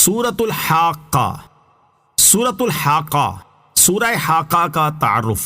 سورۃ الحاقہ، سورۃ الحاقہ، سورہ حاقہ کا تعارف۔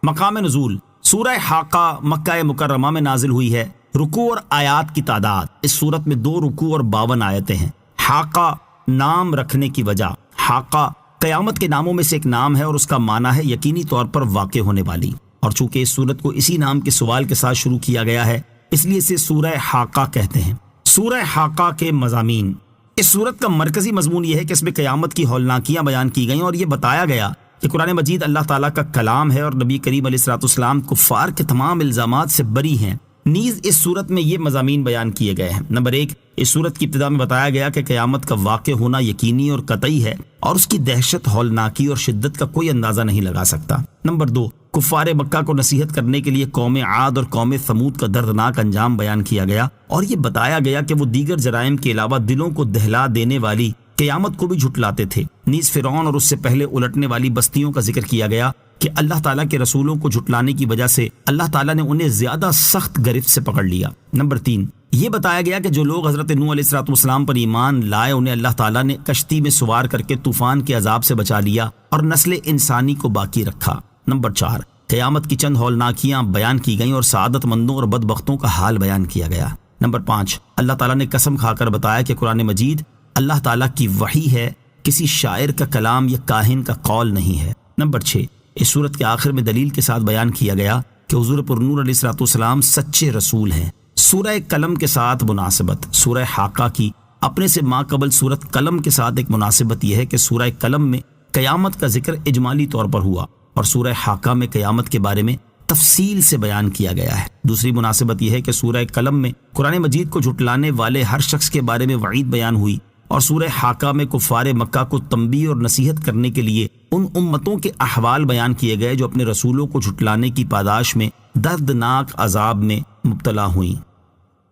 مقام نزول، سورہ حاقہ مکہ مکرمہ میں نازل ہوئی ہے۔ رکوع اور آیات کی تعداد، اس سورت میں 2 رکوع اور 52 آیتیں ہیں۔ حاقہ نام رکھنے کی وجہ، حاقہ قیامت کے ناموں میں سے ایک نام ہے اور اس کا معنی ہے یقینی طور پر واقع ہونے والی، اور چونکہ اس سورت کو اسی نام کے سوال کے ساتھ شروع کیا گیا ہے اس لیے اسے سورہ حاقہ کہتے ہیں۔ سورہ حاقہ کے مضامین، اس سورت کا مرکزی مضمون یہ ہے کہ اس میں قیامت کی ہولناکیاں بیان کی گئیں اور یہ بتایا گیا کہ قرآن مجید اللہ تعالیٰ کا کلام ہے اور نبی کریم علیہ الصلوۃ والسلام کفار کے تمام الزامات سے بری ہیں۔ نیز اس صورت میں یہ مضامین بیان کیے گئے ہیں۔ نمبر 1، اس صورت کی ابتدا میں بتایا گیا کہ قیامت کا واقع ہونا یقینی اور قطعی ہے اور اس کی دہشت، ہولناکی اور شدت کا کوئی اندازہ نہیں لگا سکتا۔ نمبر 2، کفار مکہ کو نصیحت کرنے کے لیے قوم عاد اور قوم ثمود کا دردناک انجام بیان کیا گیا اور یہ بتایا گیا کہ وہ دیگر جرائم کے علاوہ دلوں کو دہلا دینے والی قیامت کو بھی جھٹلاتے تھے۔ نیز فرعون اور اس سے پہلے الٹنے والی بستیوں کا ذکر کیا گیا کہ اللہ تعالیٰ کے رسولوں کو جھٹلانے کی وجہ سے اللہ تعالیٰ نے انہیں زیادہ سخت گرفت سے پکڑ لیا۔ نمبر 3، یہ بتایا گیا کہ جو لوگ حضرت نوح علیہ الصلوۃ والسلام پر ایمان لائے انہیں اللہ تعالیٰ نے کشتی میں سوار کر کے طوفان کے عذاب سے بچا لیا اور نسل انسانی کو باقی رکھا۔ نمبر 4، قیامت کی چند ہولناکیاں بیان کی گئیں اور سعادت مندوں اور بدبختوں کا حال بیان کیا گیا۔ نمبر 5، اللہ تعالیٰ نے قسم کھا کر بتایا کہ قرآن مجید اللہ تعالیٰ کی وحی ہے، کسی شاعر کا کلام یا کاہن کا قول نہیں ہے۔ نمبر 6، اس صورت کے آخر میں دلیل کے ساتھ بیان کیا گیا کہ حضور پرنور علیہ الصلوۃ والسلام سچے رسول ہیں۔ سورہ قلم کے ساتھ مناسبت، سورہ حاقہ کی اپنے سے ماقبل سورت قلم کے ساتھ ایک مناسبت یہ ہے کہ سورہ قلم میں قیامت کا ذکر اجمالی طور پر ہوا اور سورہ حاقہ میں قیامت کے بارے میں تفصیل سے بیان کیا گیا ہے۔ دوسری مناسبت یہ ہے کہ سورہ قلم میں قرآن مجید کو جھٹلانے والے ہر شخص کے بارے میں وعید بیان ہوئی اور سورہ حاقہ میں کفار مکہ کو تنبیہ اور نصیحت کرنے کے لیے ان امتوں کے احوال بیان کیے گئے جو اپنے رسولوں کو جھٹلانے کی پاداش میں دردناک عذاب میں مبتلا ہوئیں۔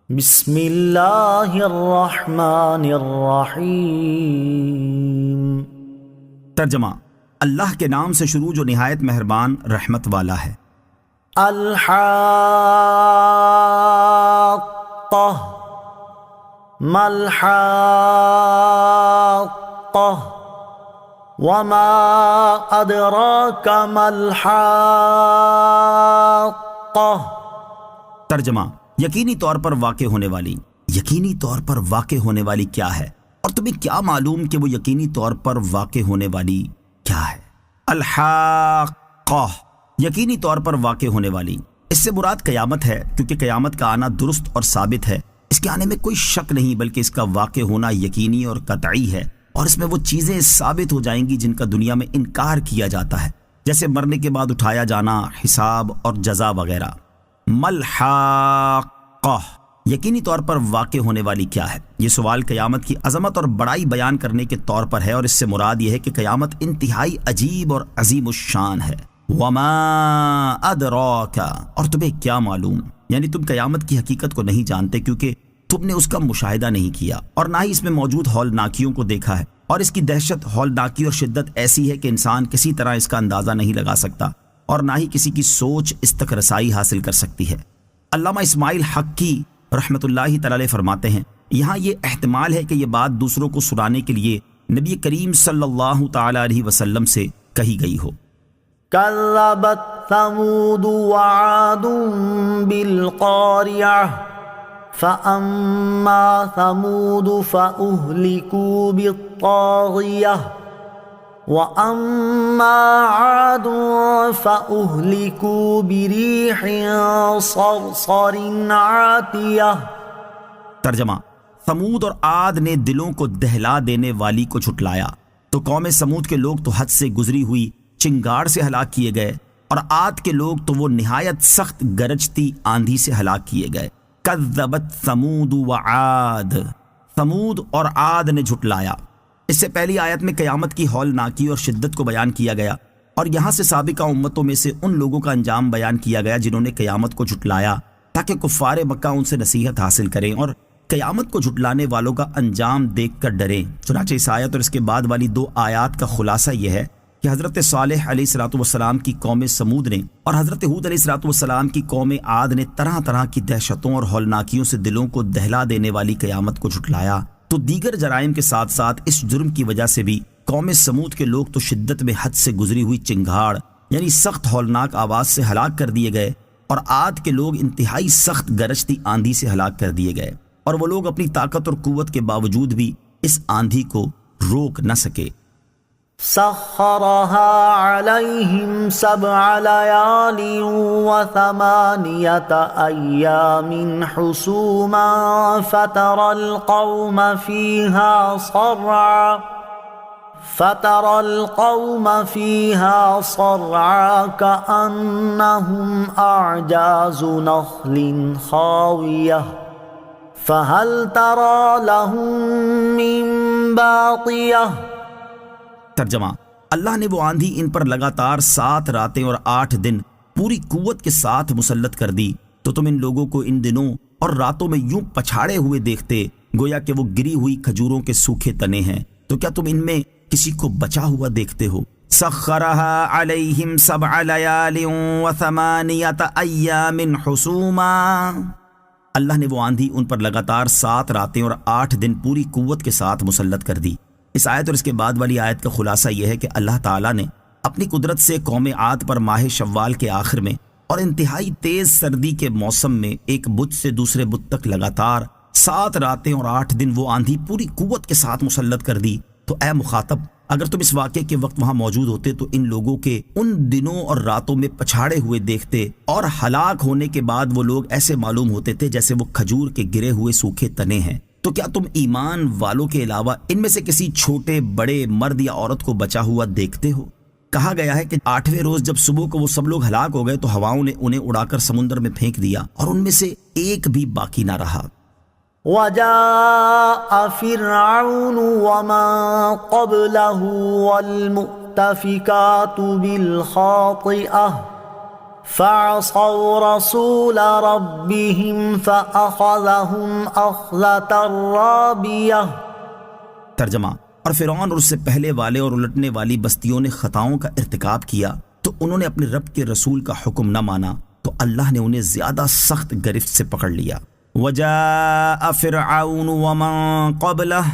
بسم اللہ الرحمن الرحیم۔ ترجمہ، اللہ کے نام سے شروع جو نہایت مہربان رحمت والا ہے۔ الحاقہ، ما الحاقہ وما ادراک ما الحاقہ۔ ترجمہ، یقینی طور پر واقع ہونے والی، یقینی طور پر واقع ہونے والی کیا ہے اور تمہیں کیا معلوم کہ وہ یقینی طور پر واقع ہونے والی کیا ہے؟ الحاقہ، یقینی طور پر واقع ہونے والی، اس سے مراد قیامت ہے کیونکہ قیامت کا آنا درست اور ثابت ہے، اس کے آنے میں کوئی شک نہیں بلکہ اس کا واقع ہونا یقینی اور قطعی ہے، اور اس میں وہ چیزیں ثابت ہو جائیں گی جن کا دنیا میں انکار کیا جاتا ہے، جیسے مرنے کے بعد اٹھایا جانا، حساب اور جزا وغیرہ۔ ملحاقہ، یقینی طور پر واقع ہونے والی کیا ہے؟ یہ سوال قیامت کی عظمت اور بڑائی بیان کرنے کے طور پر ہے اور اس سے مراد یہ ہے کہ قیامت انتہائی عجیب اور عظیم الشان ہے۔ وما ادراک، اور تمہیں کیا معلوم، یعنی تم قیامت کی حقیقت کو نہیں جانتے کیونکہ تم نے اس کا مشاہدہ نہیں کیا اور نہ ہی اس میں موجود ہولناکیوں کو دیکھا ہے، اور اس کی دہشت، ہولناکی اور شدت ایسی ہے کہ انسان کسی طرح اس کا اندازہ نہیں لگا سکتا اور نہ ہی کسی کی سوچ اس تک رسائی حاصل کر سکتی ہے۔ علامہ اسماعیل حقی رحمۃ اللہ تعالی علیہ فرماتے ہیں، یہاں یہ احتمال ہے کہ یہ بات دوسروں کو سنانے کے لیے نبی کریم صلی اللہ تعالی علیہ وسلم سے کہی گئی ہو۔ کذبت ثمود وعاد بالقاریہ فأما ثمود فأهلكوا بالطاغیہ وأما عاد فأهلكوا بريح صرصر عاتیہ۔ ترجمہ، ثمود اور عاد نے دلوں کو دہلا دینے والی کو جھٹلایا تو قوم ثمود کے لوگ تو حد سے گزری ہوئی چنگاڑ سے ہلاک کیے گئے اور عاد کے لوگ تو وہ نہایت سخت گرجتی آندھی سے ہلاک کیے گئے۔ کذبت ثمود وعاد، ثمود اور عاد نے جھٹلایا۔ اس سے پہلی آیت میں قیامت کی ہولناکی اور شدت کو بیان کیا گیا اور یہاں سے سابقہ امتوں میں سے ان لوگوں کا انجام بیان کیا گیا جنہوں نے قیامت کو جھٹلایا تاکہ کفار مکہ ان سے نصیحت حاصل کریں اور قیامت کو جھٹلانے والوں کا انجام دیکھ کر ڈریں۔ چنانچہ اس آیت اور اس کے بعد والی 2 آیات کا خلاصہ یہ ہے کہ حضرت صالح علیہ الصلوۃ والسلام کی قوم سمود نے اور حضرت ہود علیہ الصلوۃ والسلام کی قوم عاد نے طرح طرح کی دہشتوں اور ہولناکیوں سے دلوں کو دہلا دینے والی قیامت کو جھٹلایا تو دیگر جرائم کے ساتھ ساتھ اس جرم کی وجہ سے بھی قوم سمود کے لوگ تو شدت میں حد سے گزری ہوئی چنگھاڑ یعنی سخت ہولناک آواز سے ہلاک کر دیے گئے، اور عاد کے لوگ انتہائی سخت گرجتی آندھی سے ہلاک کر دیے گئے، اور وہ لوگ اپنی طاقت اور قوت کے باوجود بھی اس آندھی کو روک نہ سکے۔ سخرها عليهم 7 ليال و8 أيام حسوما فترى القوم فيها صرعا كأنهم أعجاز نخل خاوية فهل ترى لهم من باقية۔ ترجمہ: اللہ نے وہ آندھی ان پر لگاتار 7 راتیں اور 8 دن پوری قوت کے ساتھ مسلط کر دی، تو تم ان لوگوں کو ان دنوں اور راتوں میں یوں پچھاڑے ہوئے دیکھتے گویا کہ وہ گری ہوئی کھجوروں کے سوکھے تنے ہیں، تو کیا تم ان میں کسی کو بچا ہوا دیکھتے ہو؟ سخرها علیہم 7 لیال و8 ایام حسوما، اللہ نے وہ آندھی ان پر لگاتار 7 راتیں اور 8 دن پوری قوت کے ساتھ مسلط کر دی۔ اس آیت اور اس کے بعد والی آیت کا خلاصہ یہ ہے کہ اللہ تعالیٰ نے اپنی قدرت سے قوم عاد پر ماہ شوال کے آخر میں اور انتہائی تیز سردی کے موسم میں ایک بت سے دوسرے بت تک لگاتار 7 راتیں اور 8 دن وہ آندھی پوری قوت کے ساتھ مسلط کر دی۔ تو اے مخاطب، اگر تم اس واقعے کے وقت وہاں موجود ہوتے تو ان لوگوں کے ان دنوں اور راتوں میں پچھاڑے ہوئے دیکھتے، اور ہلاک ہونے کے بعد وہ لوگ ایسے معلوم ہوتے تھے جیسے وہ کھجور کے گرے ہوئے سوکھے تنے ہیں۔ تو کیا تم ایمان والوں کے علاوہ ان میں سے کسی چھوٹے بڑے مرد یا عورت کو بچا ہوا دیکھتے ہو؟ کہا گیا ہے کہ 8ویں روز جب صبح کو وہ سب لوگ ہلاک ہو گئے تو ہواؤں نے انہیں اڑا کر سمندر میں پھینک دیا اور ان میں سے ایک بھی باقی نہ رہا۔ وجاء فرعون ومن قبله والمؤتفكات بالخاطئة فعصوا رسول ربهم فأخذهم أخذة رابية۔ ترجمہ: اور فرعون اور اس سے پہلے والے اور الٹنے والی بستیوں نے خطاؤں کا ارتکاب کیا تو انہوں نے اپنے رب کے رسول کا حکم نہ مانا تو اللہ نے انہیں زیادہ سخت گرفت سے پکڑ لیا۔ وجاء فرعون ومن قبلہ،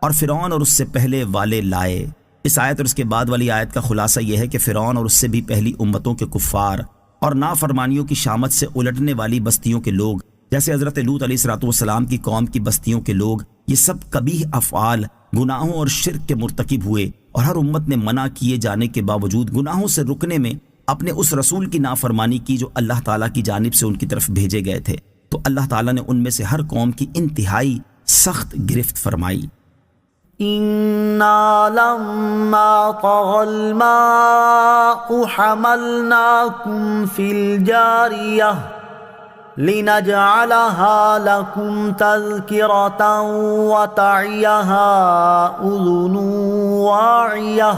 اور فرعون اور اس سے پہلے والے لائے۔ اس آیت اور اس کے بعد والی آیت کا خلاصہ یہ ہے کہ فرعون اور اس سے بھی پہلی امتوں کے کفار اور نافرمانیوں کی شامت سے الٹنے والی بستیوں کے لوگ جیسے حضرت لوط علیہ السلام کی قوم کی بستیوں کے لوگ، یہ سب قبیح افعال، گناہوں اور شرک کے مرتکب ہوئے، اور ہر امت نے منع کیے جانے کے باوجود گناہوں سے رکنے میں اپنے اس رسول کی نافرمانی کی جو اللہ تعالیٰ کی جانب سے ان کی طرف بھیجے گئے تھے، تو اللہ تعالیٰ نے ان میں سے ہر قوم کی انتہائی سخت گرفت فرمائی۔ إنا لما طغى الماء حملناكم في الجارية لنجعلها لكم تذكرة وتعيها أذن واعية۔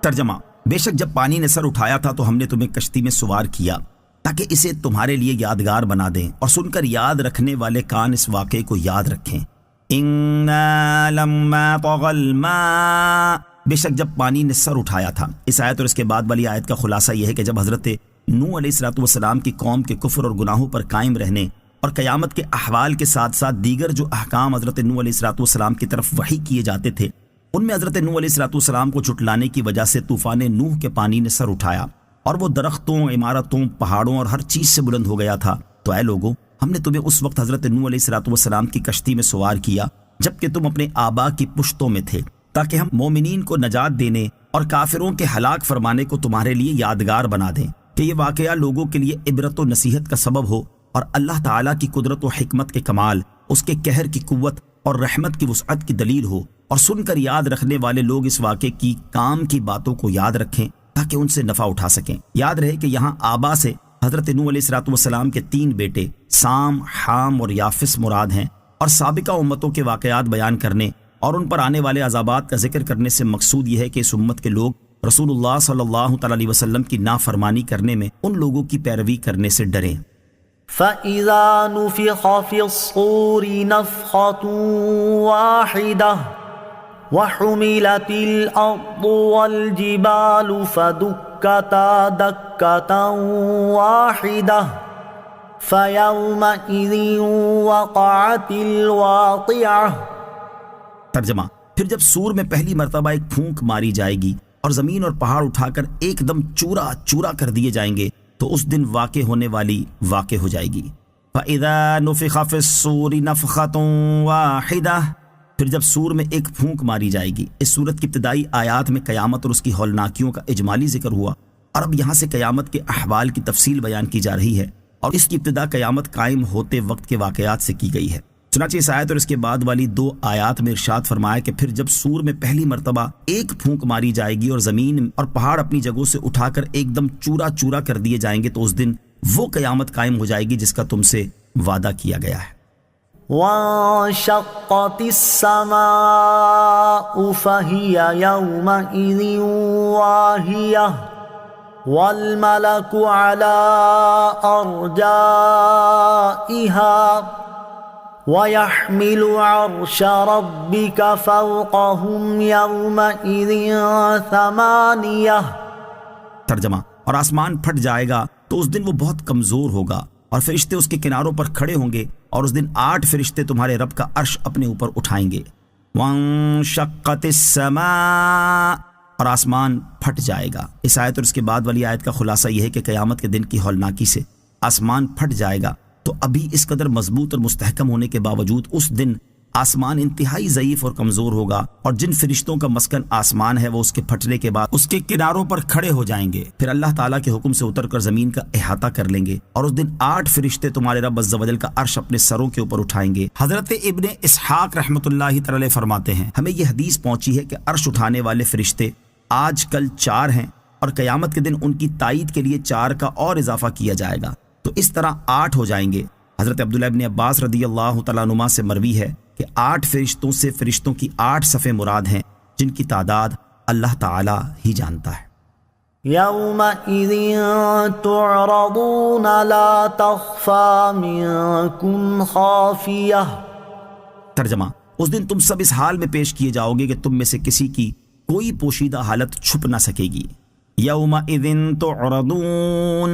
ترجمہ: بے شک جب پانی نے سر اٹھایا تھا تو ہم نے تمہیں کشتی میں سوار کیا تاکہ اسے تمہارے لیے یادگار بنا دیں اور سن کر یاد رکھنے والے کان اس واقعے کو یاد رکھیں۔ اِنَّا لَمَّا طَغَى الْمَاءُ، بے شک جب پانی نے سر اٹھایا تھا۔ اس آیت اور اس کے بعد والی آیت کا خلاصہ یہ ہے کہ جب حضرت نوح علیہ السلام کی قوم کے کفر اور گناہوں پر قائم رہنے اور قیامت کے احوال کے ساتھ ساتھ دیگر جو احکام حضرت نوح علیہ السلام کی طرف وحی کیے جاتے تھے، ان میں حضرت نوح علیہ السلام کو جھٹلانے کی وجہ سے طوفان نوح کے پانی نے سر اٹھایا اور وہ درختوں، عمارتوں، پہاڑوں اور ہر چیز سے بلند ہو گیا تھا۔ تو اے لوگوں، ہم نے تمہیں اس وقت حضرت نوح علیہ السلام کی کشتی میں سوار کیا جبکہ تم اپنے آبا کی پشتوں میں تھے، تاکہ ہم مومنین کو نجات دینے اور کافروں کے ہلاک فرمانے کو تمہارے لیے یادگار بنا دیں، کہ یہ واقعہ لوگوں کے لیے عبرت و نصیحت کا سبب ہو اور اللہ تعالیٰ کی قدرت و حکمت کے کمال، اس کے قہر کی قوت اور رحمت کی وسعت کی دلیل ہو، اور سن کر یاد رکھنے والے لوگ اس واقعے کی کام کی باتوں کو یاد رکھیں تاکہ ان سے نفع اٹھا سکیں۔ یاد رہے کہ یہاں آبا سے حضرت نوح علیہ السلام کے 3 بیٹے سام، حام اور یافس مراد ہیں، اور سابقہ امتوں کے واقعات بیان کرنے اور ان پر آنے والے عذابات کا ذکر کرنے سے مقصود یہ ہے کہ اس امت کے لوگ رسول اللہ صلی اللہ تعالی علیہ وسلم کی نافرمانی کرنے میں ان لوگوں کی پیروی کرنے سے ڈریں۔ فَإِذَا نُفِخَ فِي الصُّورِ نَفْخَةٌ وَاحِدَةٌ وَحُمِلَتِ الْأَرْضُ وَالْجِبَالُ فَدُكَّتَا دَكَّةً وَاحِدَةً فَيَوْمَئِذٍ وَقَعَتِ الْوَاقِعَةُ ترجمہ: پھر جب سور میں پہلی مرتبہ ایک پھونک ماری جائے گی اور زمین اور پہاڑ اٹھا کر ایک دم چورا چورا کر دیے جائیں گے تو اس دن واقع ہونے والی واقع ہو جائے گی۔ فَإِذَا نُفِخَ فِي الصُّورِ نَفْخَةٌ وَاحِدَةٌ، پھر جب سور میں ایک پھونک ماری جائے گی۔ اس صورت کی ابتدائی آیات میں قیامت اور اس کی ہولناکیوں کا اجمالی ذکر ہوا، اور اب یہاں سے قیامت کے احوال کی تفصیل بیان کی جا رہی ہے، اور اس کی ابتدا قیامت قائم ہوتے وقت کے واقعات سے کی گئی ہے۔ چنانچہ اس آیت اور اس کے بعد والی 2 آیات میں ارشاد فرمایا کہ پھر جب سور میں پہلی مرتبہ ایک پھونک ماری جائے گی اور زمین اور پہاڑ اپنی جگہوں سے اٹھا کر ایک دم چورا چورا کر دیے جائیں گے تو اس دن وہ قیامت قائم ہو جائے گی جس کا تم سے وعدہ کیا گیا ہے۔ وانشقت السماء فهي يومئذ واهية والملك على أرجائها وَيَحْمِلُ عَرْشَ رَبِّكَ فَوْقَهُمْ يَوْمَئِذٍ ثَمَانِيَةٌ۔ ترجمہ: اور آسمان پھٹ جائے گا تو اس دن وہ بہت کمزور ہوگا اور فرشتے اس کے کناروں پر کھڑے ہوں گے، اور اس دن 8 فرشتے تمہارے رب کا عرش اپنے اوپر اٹھائیں گے۔ وَانشَقَّتِ السَّمَاءُ، اور آسمان پھٹ جائے گا۔ اس آیت اور اس کے بعد والی آیت کا خلاصہ یہ ہے کہ قیامت کے دن کی ہولناکی سے آسمان پھٹ جائے گا، تو ابھی اس قدر مضبوط اور مستحکم ہونے کے باوجود اس دن آسمان انتہائی ضعیف اور کمزور ہوگا، اور جن فرشتوں کا مسکن آسمان ہے وہ اس کے پھٹنے کے بعد اس کے کناروں پر کھڑے ہو جائیں گے، پھر اللہ تعالیٰ کے حکم سے اتر کر زمین کا احاطہ کر لیں گے، اور اس دن 8 فرشتے تمہارے رب عز و جل کا عرش اپنے سروں کے اوپر اٹھائیں گے۔ حضرت ابن اسحاق رحمۃ اللہ تعالی فرماتے ہیں، ہمیں یہ حدیث پہنچی ہے کہ عرش اٹھانے والے فرشتے آج کل 4 ہیں، اور قیامت کے دن ان کی تائید کے لیے 4 کا اور اضافہ کیا جائے گا، تو اس طرح 8 ہو جائیں گے۔ حضرت عبداللہ ابن عباس رضی اللہ تعالیٰ عنہما سے مروی ہے کہ 8 فرشتوں سے فرشتوں کی 8 صفیں مراد ہیں، جن کی تعداد اللہ تعالیٰ ہی جانتا ہے۔ يَوْمَئِذٍ تُعْرَضُونَ لَا تَخْفَى مِنكُمْ خَافِيَةٌ۔ ترجمہ: اس دن تم سب اس حال میں پیش کیے جاؤ گے کہ تم میں سے کسی کی کوئی پوشیدہ حالت چھپ نہ سکے گی۔ یومئذ تعرضون،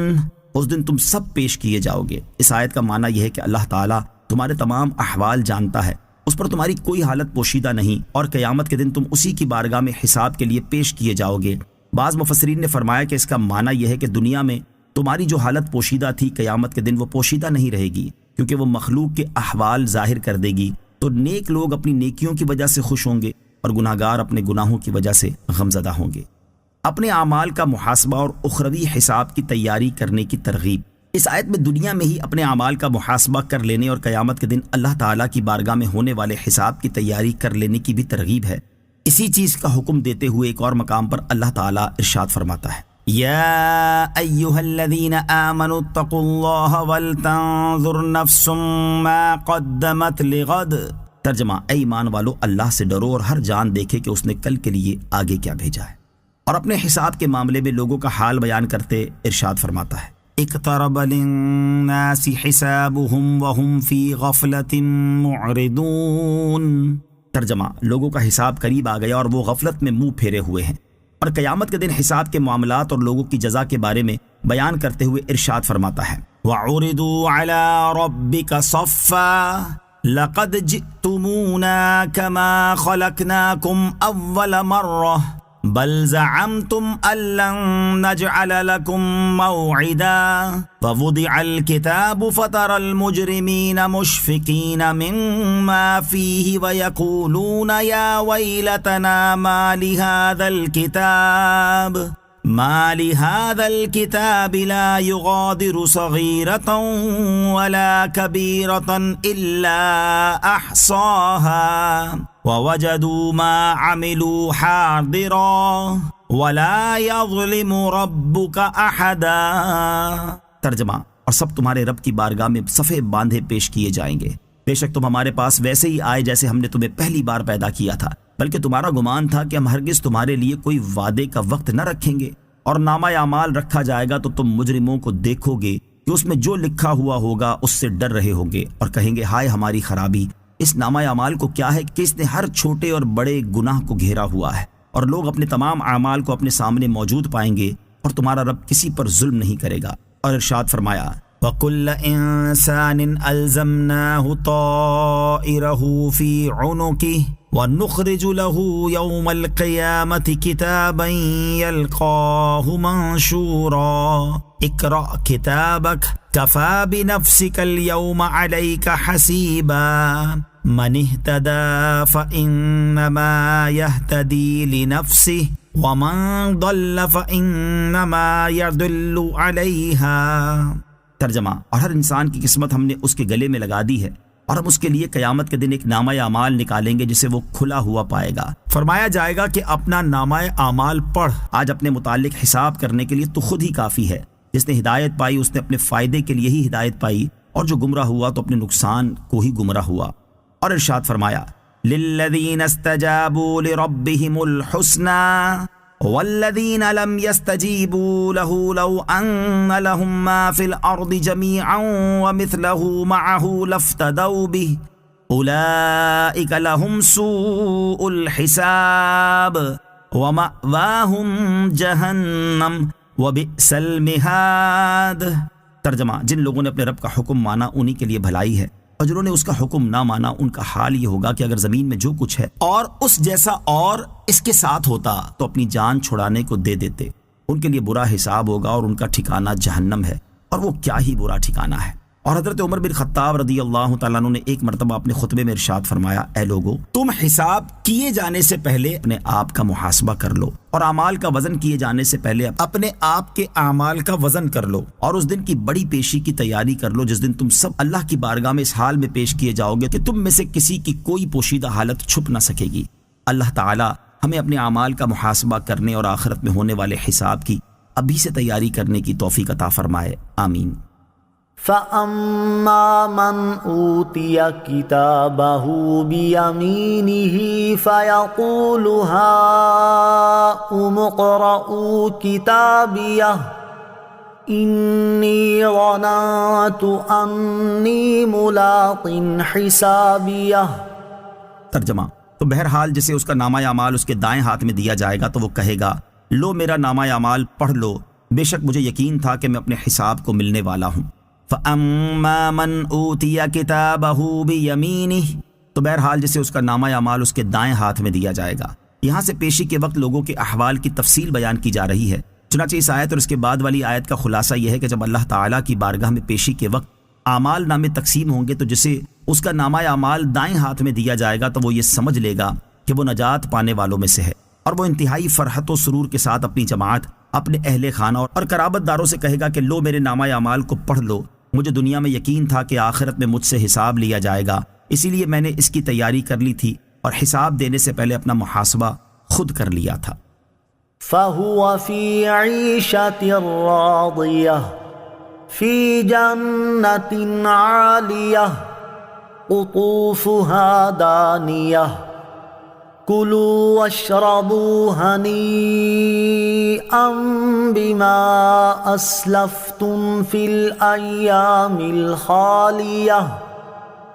اس دن تم سب پیش کیے جاؤ گے۔ اس آیت کا معنی یہ ہے کہ اللہ تعالیٰ تمہارے تمام احوال جانتا ہے، اس پر تمہاری کوئی حالت پوشیدہ نہیں، اور قیامت کے دن تم اسی کی بارگاہ میں حساب کے لیے پیش کیے جاؤ گے۔ بعض مفسرین نے فرمایا کہ اس کا معنی یہ ہے کہ دنیا میں تمہاری جو حالت پوشیدہ تھی قیامت کے دن وہ پوشیدہ نہیں رہے گی، کیونکہ وہ مخلوق کے احوال ظاہر کر دے گی، تو نیک لوگ اپنی نیکیوں کی وجہ سے خوش ہوں گے اور گناہگار اپنے گناہوں کی وجہ سے غمزدہ ہوں گے۔ اپنے اعمال کا محاسبہ اور اخروی حساب کی تیاری کرنے کی ترغیب۔ اس آیت میں دنیا میں ہی اپنے اعمال کا محاسبہ کر لینے اور قیامت کے دن اللہ تعالیٰ کی بارگاہ میں ہونے والے حساب کی تیاری کر لینے کی بھی ترغیب ہے۔ اسی چیز کا حکم دیتے ہوئے ایک اور مقام پر اللہ تعالیٰ ارشاد فرماتا ہے، یا ایھا الذین آمنوا اتقوا اللہ ولتنظر نفس ما قدمت لغد۔ ترجمہ: اے ایمان والو، اللہ سے ڈرو اور ہر جان دیکھے کہ اس نے کل کے لیے آگے کیا بھیجا ہے۔ اور اپنے حساب کے معاملے میں لوگوں کا حال بیان کرتے ارشاد فرماتا ہے، اقترب للناس حسابهم وهم فی غفلۃ معرضون۔ ترجمہ: لوگوں کا حساب قریب آ گیا اور وہ غفلت میں منہ پھیرے ہوئے ہیں۔ اور قیامت کے دن حساب کے معاملات اور لوگوں کی جزا کے بارے میں بیان کرتے ہوئے ارشاد فرماتا ہے، وَعُرِضُوا عَلَىٰ رَبِّكَ صَفًّا لَقَدْ جِئْتُمُونَا كَمَا خَلَقْنَاكُمْ أَوَّلَ مَرَّةٍ بل زعمتم أن لن نجعل لكم موعدا ووضع الكتاب فترى المجرمين مشفقين مما فيه ويقولون يا ويلتنا ما لهذا الكتاب لا يغادر صغيرة ولا كبيرة إلا أحصاها وَوَجَدُوا مَا عَمِلُوا حَاضِرًا وَلَا يَظْلِمُ رَبُّكَ أَحَدًا۔ ترجمہ: اور سب تمہارے رب کی بارگاہ میں صفے باندھے پیش کیے جائیں گے، بے شک تم ہمارے پاس ویسے ہی آئے جیسے ہم نے تمہیں پہلی بار پیدا کیا تھا، بلکہ تمہارا گمان تھا کہ ہم ہرگز تمہارے لیے کوئی وعدے کا وقت نہ رکھیں گے، اور نامہ اعمال رکھا جائے گا تو تم مجرموں کو دیکھو گے کہ اس میں جو لکھا ہوا ہوگا اس سے ڈر رہے ہوں گے، اور کہیں گے ہائے ہماری خرابی، اس نامہ اعمال کو کیا ہے کہ اس نے ہر چھوٹے اور بڑے گناہ کو گھیرا ہوا ہے، اور لوگ اپنے تمام اعمال کو اپنے سامنے موجود پائیں گے، اور تمہارا رب کسی پر ظلم نہیں کرے گا۔ اور ارشاد فرمایا، وَكُلَّ إِنسَانٍ أَلْزَمْنَاهُ طَائِرَهُ فِي عُنُقِهِ وَنُخْرِجُ لَهُ يَوْمَ الْقِيَامَةِ كِتَابًا يَلْقَاهُ مَنشُورًا اقْرَأْ كِتَابَكَ كَفَى بِنَفْسِكَ الْيَوْمَ عَلَيْكَ حَسِيبًا مَنِ اهْتَدَى فَإِنَّمَا يَهْتَدِي لِنَفْسِهِ وَمَنْ ضَلَّ فَإِنَّمَا يَضِلُّ عَلَيْهَا۔ ترجمہ، اور ہر انسان کی قسمت ہم نے اس کے گلے میں لگا دی ہے، اور ہم اس کے لیے قیامت کے دن ایک نامہ اعمال نکالیں گے جسے وہ کھلا ہوا پائے گا۔ فرمایا جائے گا کہ اپنا نامہ اعمال پڑھ، آج اپنے متعلق حساب کرنے کے لیے تو خود ہی کافی ہے۔ جس نے ہدایت پائی اس نے اپنے فائدے کے لیے ہی ہدایت پائی، اور جو گمراہ ہوا تو اپنے نقصان کو ہی گمراہ ہوا۔ اور ارشاد فرمایا للذین استجابوا لربهم الحسنى والذین لم يستجیبوا له لو ان لهم ما في الارض جميعا ومثله معه لافتدوا به اولئک لهم سوء الحساب ومأواهم جہنم وبئس المہاد۔ ترجمہ، جن لوگوں نے اپنے رب کا حکم مانا انہی کے لیے بھلائی ہے، اور جنہوں نے اس کا حکم نہ مانا ان کا حال یہ ہوگا کہ اگر زمین میں جو کچھ ہے اور اس جیسا اور اس کے ساتھ ہوتا تو اپنی جان چھڑانے کو دے دیتے۔ ان کے لیے برا حساب ہوگا اور ان کا ٹھکانہ جہنم ہے، اور وہ کیا ہی برا ٹھکانہ ہے۔ اور حضرت عمر بن خطاب رضی اللہ تعالیٰ عنہ نے ایک مرتبہ اپنے خطبے میں ارشاد فرمایا، اے لوگو، تم حساب کیے جانے سے پہلے اپنے آپ کا محاسبہ کر لو، اور اعمال کا وزن کیے جانے سے پہلے اپنے آپ کے اعمال کا وزن کر لو، اور اس دن کی بڑی پیشی کی تیاری کر لو جس دن تم سب اللہ کی بارگاہ میں اس حال میں پیش کیے جاؤ گے کہ تم میں سے کسی کی کوئی پوشیدہ حالت چھپ نہ سکے گی۔ اللہ تعالیٰ ہمیں اپنے اعمال کا محاسبہ کرنے اور آخرت میں ہونے والے حساب کی ابھی سے تیاری کرنے کی توفیق عطا فرمائے، آمین۔ فَأَمَّا مَنْ أُوتِيَ كِتَابَهُ بِيَمِينِهِ فَيَقُولُ هَاؤُمُ اقْرَءُوا كِتَابِيَهْ إِنِّي ظَنَنتُ أَنِّي مُلَاقٍ حِسَابِيَهْ۔ ترجمہ، تو بہرحال جسے اس کا نامہ اعمال اس کے دائیں ہاتھ میں دیا جائے گا تو وہ کہے گا، لو میرا نامہ اعمال پڑھ لو، بے شک مجھے یقین تھا کہ میں اپنے حساب کو ملنے والا ہوں۔ فَأَمَّا مَنْ أُوتِيَ كِتَابَهُ بِيَمِينِهِ، تو بہرحال جسے اس کا نامہ اعمال اس کے دائیں ہاتھ میں دیا جائے گا۔ یہاں سے پیشی کے وقت لوگوں کے احوال کی تفصیل بیان کی جا رہی ہے، چنانچہ اس آیت اور اس کے بعد والی آیت کا خلاصہ یہ ہے کہ جب اللہ تعالیٰ کی بارگاہ میں پیشی کے وقت اعمال نامے تقسیم ہوں گے تو جسے اس کا نامہ اعمال دائیں ہاتھ میں دیا جائے گا تو وہ یہ سمجھ لے گا کہ وہ نجات پانے والوں میں سے ہے، اور وہ انتہائی فرحت و سرور کے ساتھ اپنی جماعت، اپنے اہل خانہ اور قرابت داروں سے کہے گا کہ لو میرے نامہ اعمال کو پڑھ لو، مجھے دنیا میں یقین تھا کہ آخرت میں مجھ سے حساب لیا جائے گا، اسی لیے میں نے اس کی تیاری کر لی تھی اور حساب دینے سے پہلے اپنا محاسبہ خود کر لیا تھا۔ فَهُوَ فِي عِيشَةٍ رَاضِيَةٍ فِي جَنَّةٍ عَالِيَةٍ قُطُوفُهَا دَانِيَةٌ كُلُوا وَاشْرَبُوا هَنِيئًا بِمَا أَسْلَفْتُمْ فِي الْأَيَّامِ الْخَالِيَةِ۔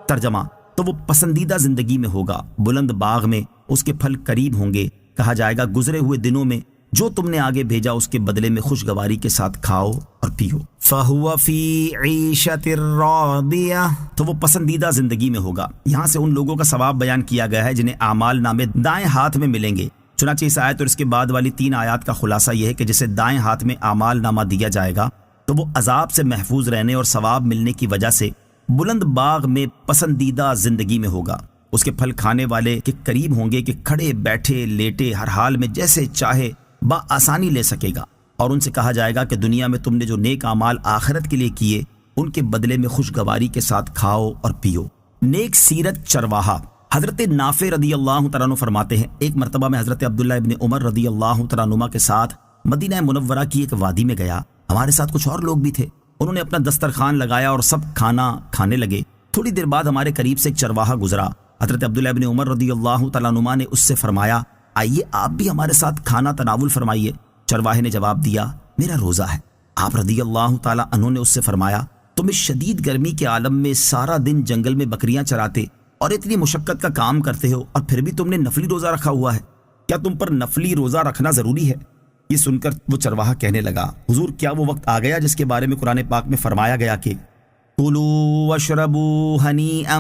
ترجمہ، تو وہ پسندیدہ زندگی میں ہوگا، بلند باغ میں اس کے پھل قریب ہوں گے، کہا جائے گا گزرے ہوئے دنوں میں جو تم نے آگے بھیجا اس کے بدلے میں خوشگواری کے ساتھ کھاؤ اور پیو۔ فَهُوَ فِي عِيشَةٍ رَاضِيَةٍ، تو وہ پسندیدہ زندگی میں ہوگا۔ یہاں سے ان لوگوں کا ثواب بیان کیا گیا ہے جنہیں اعمال نامے دائیں ہاتھ میں ملیں گے، چنانچہ اس آیت اور اس کے بعد والی 3 آیات کا خلاصہ یہ ہے کہ جسے دائیں ہاتھ میں اعمال نامہ دیا جائے گا تو وہ عذاب سے محفوظ رہنے اور ثواب ملنے کی وجہ سے بلند باغ میں پسندیدہ زندگی میں ہوگا، اس کے پھل کھانے والے کے قریب ہوں گے کہ کھڑے بیٹھے لیٹے ہر حال میں جیسے چاہے بآسانی لے سکے گا، اور ان سے کہا جائے گا کہ دنیا میں تم نے جو نیک اعمال آخرت کے لیے کیے ان کے بدلے میں خوشگواری کے ساتھ کھاؤ اور پیو۔ نیک سیرت چرواہا حضرت نافع رضی اللہ تعالیٰ عنہ فرماتے ہیں، ایک مرتبہ میں حضرت عبداللہ ابن عمر رضی اللہ تعالیٰ عنہ کے ساتھ مدینہ منورہ کی ایک وادی میں گیا، ہمارے ساتھ کچھ اور لوگ بھی تھے، انہوں نے اپنا دسترخوان لگایا اور سب کھانا کھانے لگے۔ تھوڑی دیر بعد ہمارے قریب سے ایک چرواہا گزرا، حضرت عبداللہ ابن عمر رضی اللہ تعالیٰ عنہ نے اس سے فرمایا، آئیے آپ بھی ہمارے ساتھ کھانا تناول فرمائیے۔ چرواہے نے جواب دیا، میرا روزہ ہے۔ آپ رضی اللہ تعالیٰ عنہ نے اس سے فرمایا، تم اس شدید گرمی کے عالم میں سارا دن جنگل میں بکریاں چراتے اور اتنی مشقت کا کام کرتے ہو اور پھر بھی تم نے نفلی روزہ رکھا ہوا ہے، کیا تم پر نفلی روزہ رکھنا ضروری ہے؟ یہ سن کر وہ چرواہا کہنے لگا، حضور کیا وہ وقت آ گیا جس کے بارے میں قرآن پاک میں فرمایا گیا کہ کلوا واشربوا ہنیئا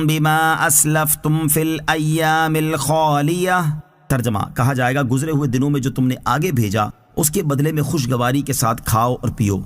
بما اسلفتم فی الایام الخالیہ۔ ترجمہ، کہا جائے گا گزرے ہوئے دنوں میں جو تم نے آگے بھیجا اس کے بدلے میں خوشگواری کے ساتھ کھاؤ اور پیو۔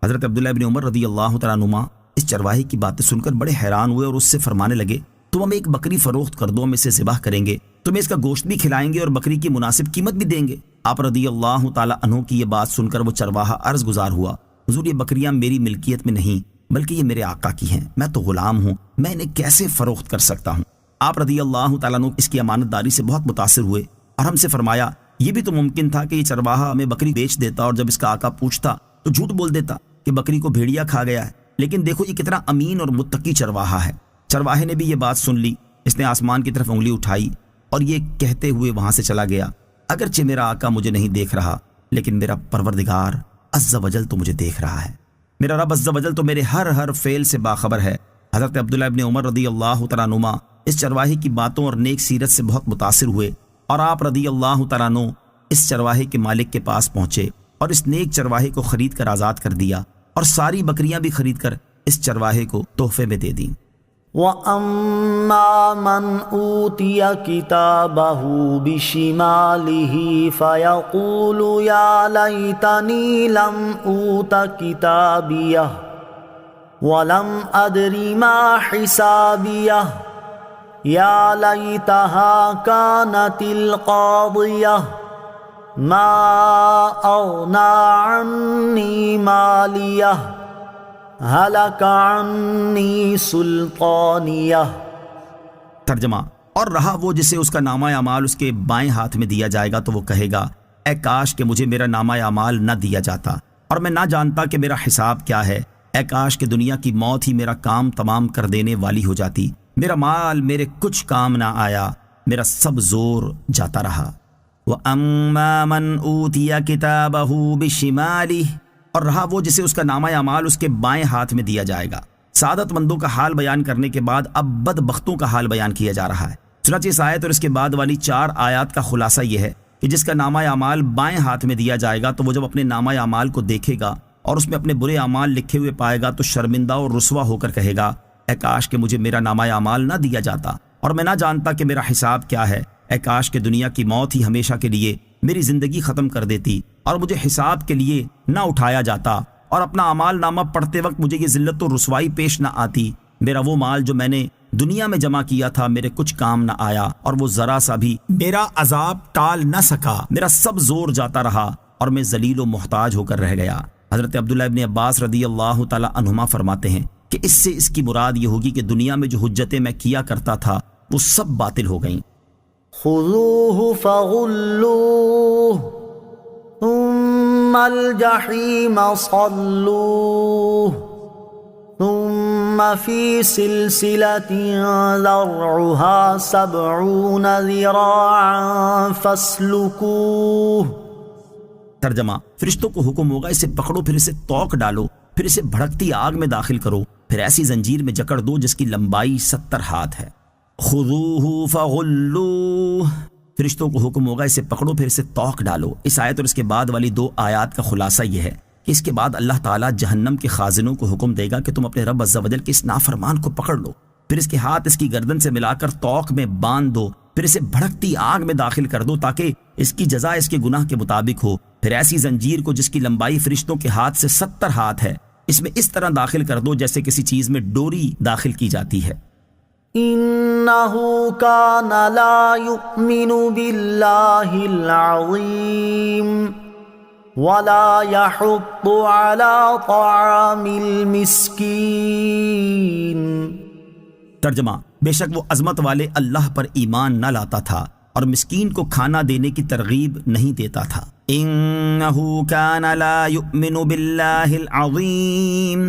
حضرت عبداللہ ابن عمر رضی اللہ تعالیٰ عنہما اس چرواہے کی باتیں سن کر بڑے حیران ہوئے اور اس سے فرمانے لگے، تم ہمیں ایک بکری فروخت کر دو، ہم اسے ذبح کریں گے، تمہیں اس کا گوشت بھی کھلائیں گے اور بکری کی مناسب قیمت بھی دیں گے۔ آپ رضی اللہ تعالیٰ عنہ کی یہ بات سن کر وہ چرواہا عرض گزار ہوا، حضور یہ بکریاں میری ملکیت میں نہیں بلکہ یہ میرے آقا کی ہیں، میں تو غلام ہوں، میں انہیں کیسے فروخت کر سکتا ہوں؟ آپ رضی اللہ تعالیٰ عنہ اس کی امانت داری سے بہت متاثر ہوئے اور ہم سے فرمایا، یہ بھی تو ممکن تھا کہ یہ چرواہا ہمیں بکری بیچ دیتا اور جب اس کا آقا پوچھتا تو جھوٹ بول دیتا کہ بکری کو بھیڑیا کھا گیا ہے، لیکن دیکھو یہ کتنا امین اور متقی چرواہا ہے۔ چرواہے نے بھی یہ بات سن لی، اس نے آسمان کی طرف انگلی اٹھائی اور یہ کہتے ہوئے وہاں سے چلا گیا، اگرچہ میرا آقا مجھے نہیں دیکھ رہا لیکن میرا پروردگار عز و جل تو مجھے دیکھ رہا ہے، میرا رب عز و جل تو میرے ہر فعل سے باخبر ہے۔ حضرت عبداللہ ابن عمر رضی اللہ تعالیٰ عنہما اس چرواہے کی باتوں اور نیک سیرت سے بہت متاثر ہوئے اور آپ رضی اللہ تعالیٰ عنہ اس چرواہے کے مالک کے پاس پہنچے اور اس نیک چرواہے کو خرید کر آزاد کر دیا اور ساری بکریاں بھی خرید کر اس چرواہے کو تحفے میں دے دیں۔ وَأَمَّا مَنْ أُوتِيَ كِتَابَهُ بِشِمَالِهِ فَيَقُولُ يَا لَيْتَنِي لَمْ أُوتَ كِتَابِيَهْ وَلَمْ أَدْرِ مَا حِسَابِيَهْ يَا لَيْتَهَا كَانَتِ الْقَاضِيَةَ مَا أَغْنَى عَنِّي مَالِيَهْ ہلک عنی سلطانیہ۔ ترجمہ، اور رہا وہ جسے اس کا نامہ اعمال اس کے بائیں ہاتھ میں دیا جائے گا تو وہ کہے گا، اے کاش کہ مجھے میرا نامہ اعمال نہ دیا جاتا اور میں نہ جانتا کہ میرا حساب کیا ہے، اے کاش کہ دنیا کی موت ہی میرا کام تمام کر دینے والی ہو جاتی، میرا مال میرے کچھ کام نہ آیا، میرا سب زور جاتا رہا۔ وَأَمَّا مَنْ أُوتِيَ كِتَابَهُ بِشِمَالِهِ، اور رہا وہ جسے اس کا نامہ اعمال اس کے بائیں ہاتھ میں دیا جائے گا۔ سعادت مندوں کا حال بیان کرنے کے بعد اب بدبختوں کا حال بیان کیا جا رہا ہے۔ چنانچہ اس آیت اور اس کے بعد والی 4 آیات کا خلاصہ یہ ہے کہ جس کا نامہ اعمال بائیں ہاتھ میں دیا جائے گا تو وہ جب اپنے نامہ اعمال کو دیکھے گا اور اس میں اپنے برے اعمال لکھے ہوئے پائے گا تو شرمندہ اور رسوا ہو کر کہے گا، اے کاش کہ مجھے میرا نامہ اعمال نہ دیا جاتا اور میں نہ جانتا کہ میرا حساب کیا ہے، اے کاش کہ دنیا کی موت ہی ہمیشہ کے لیے میری زندگی ختم کر دیتی اور مجھے حساب کے لیے نہ اٹھایا جاتا اور اپنا اعمال نامہ پڑھتے وقت مجھے یہ ذلت و رسوائی پیش نہ آتی، میرا وہ مال جو میں نے دنیا میں جمع کیا تھا میرے کچھ کام نہ آیا اور وہ ذرا سا بھی میرا عذاب ٹال نہ سکا، میرا سب زور جاتا رہا اور میں ذلیل و محتاج ہو کر رہ گیا۔ حضرت عبداللہ ابن عباس رضی اللہ تعالی عنہما فرماتے ہیں کہ اس سے اس کی مراد یہ ہوگی کہ دنیا میں جو حجتیں میں کیا کرتا تھا وہ سب باطل ہو گئیں۔ خذوه فغلوه ثم الجحیم صلوه ثم في سلسلة ذرعها 70 ذراعا فاسلكوه۔ ترجمہ، فرشتوں کو حکم ہوگا اسے پکڑو، پھر اسے توق ڈالو، پھر اسے بھڑکتی آگ میں داخل کرو، پھر ایسی زنجیر میں جکڑ دو جس کی لمبائی 70 ہاتھ ہے۔ خذوہ فغلوہ، فرشتوں کو حکم ہوگا اسے پکڑو پھر اسے توق ڈالو۔ اس آیت اور اس کے بعد والی 2 آیات کا خلاصہ یہ ہے کہ اس کے بعد اللہ تعالیٰ جہنم کے خازنوں کو حکم دے گا کہ تم اپنے رب عز و جل کے اس نافرمان کو پکڑ لو، پھر اس کے ہاتھ اس کی گردن سے ملا کر توق میں باندھ دو، پھر اسے بھڑکتی آگ میں داخل کر دو تاکہ اس کی جزا اس کے گناہ کے مطابق ہو، پھر ایسی زنجیر کو جس کی لمبائی فرشتوں کے ہاتھ سے 70 ہاتھ ہے اس میں اس طرح داخل کر دو جیسے کسی چیز میں ڈوری داخل کی جاتی ہے۔ انہ کان لا یؤمن باللہ العظیم ولا یحض علی طعام المسکین۔ ترجمہ، بے شک وہ عظمت والے اللہ پر ایمان نہ لاتا تھا اور مسکین کو کھانا دینے کی ترغیب نہیں دیتا تھا۔ انہ کان لا یؤمن باللہ العظیم،